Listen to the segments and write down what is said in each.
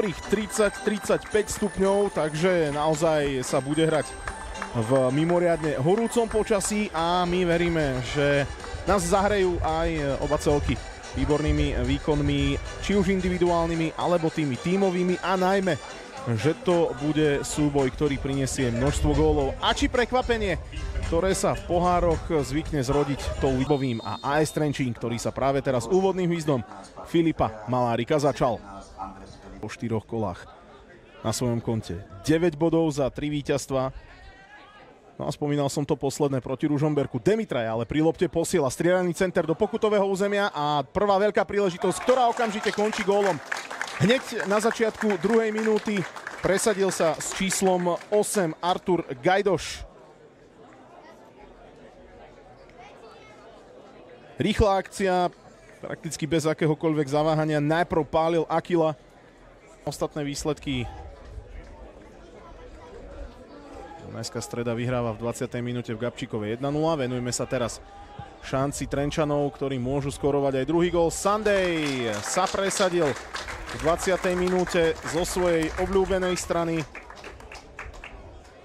dobrých 30-35 stupňov, takže naozaj sa bude hrať v mimoriadne horúcom počasí a my veríme, že nás zahrejú aj oba celky výbornými výkonmi, či už individuálnymi, alebo tými tímovými a najmä, že to bude súboj, ktorý prinesie množstvo gólov. A či prekvapenie, ktoré sa v pohároch zvykne zrodiť tou Libovým a AS Trenčín, ktorý sa práve teraz úvodným hvízdom Filipa Malárika začal. Po 4 kolách na svojom konte 9 bodov za 3 víťazstva. No a spomínal som to posledné proti Ružomberku. Demitraj ale pri lopte posiela strieľaný center do pokutového územia a prvá veľká príležitosť, ktorá okamžite končí gólom. Hneď na začiatku druhej minúty presadil sa s číslom 8 Artur Gajdoš. Rýchla akcia, prakticky bez akéhokoľvek zaváhania. Najprv pálil Akila. Ostatné výsledky. Dunajská Streda vyhráva v 20. minúte v Gabčíkovej 1-0. Venujeme sa teraz šanci Trenčanov, ktorí môžu skorovať aj druhý gól. Sunday sa presadil v 20. minúte zo svojej obľúbenej strany.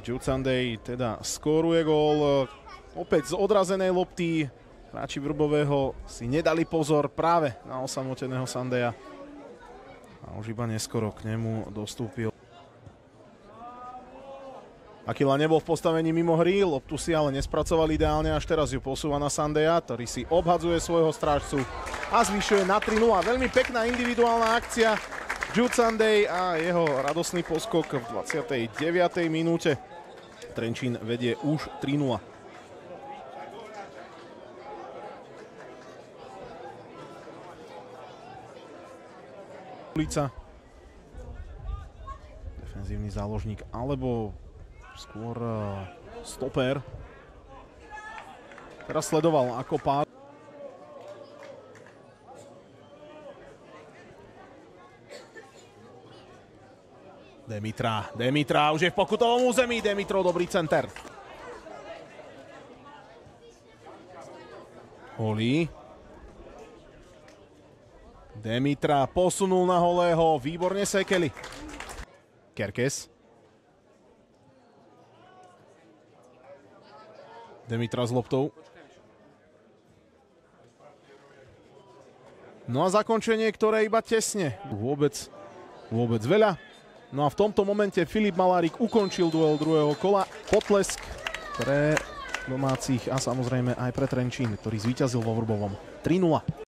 Jude Sunday teda skóruje gól. Opäť z odrazenej lopty. Hráči Vrbového si nedali pozor práve na osamoteného Sandaya. A už iba neskoro k nemu dostúpil. Akila nebol v postavení mimo hry, loptu si ale nespracoval ideálne, až teraz ju posúva na Sandaya, ktorý si obhadzuje svojho strážcu a zvyšuje na 3-0. Veľmi pekná individuálna akcia Jude Sunday a jeho radosný poskok v 29. minúte. Trenčín vedie už 3-0. Ulica. Defenzívny záložník alebo skôr stoper. Teraz sledoval ako pád. Demitra už je v pokutovom území. Demitrov dobrý center. Holý. Demitra posunul na Holého, výborne Sekeli. Kerkes. Demitra s loptou. No a zakončenie, ktoré iba tesne. Vôbec veľa. No a v tomto momente Filip Malárik ukončil duel druhého kola. Potlesk pre domácich a samozrejme aj pre Trenčín, ktorý zvíťazil vo Vrbovom 3-0.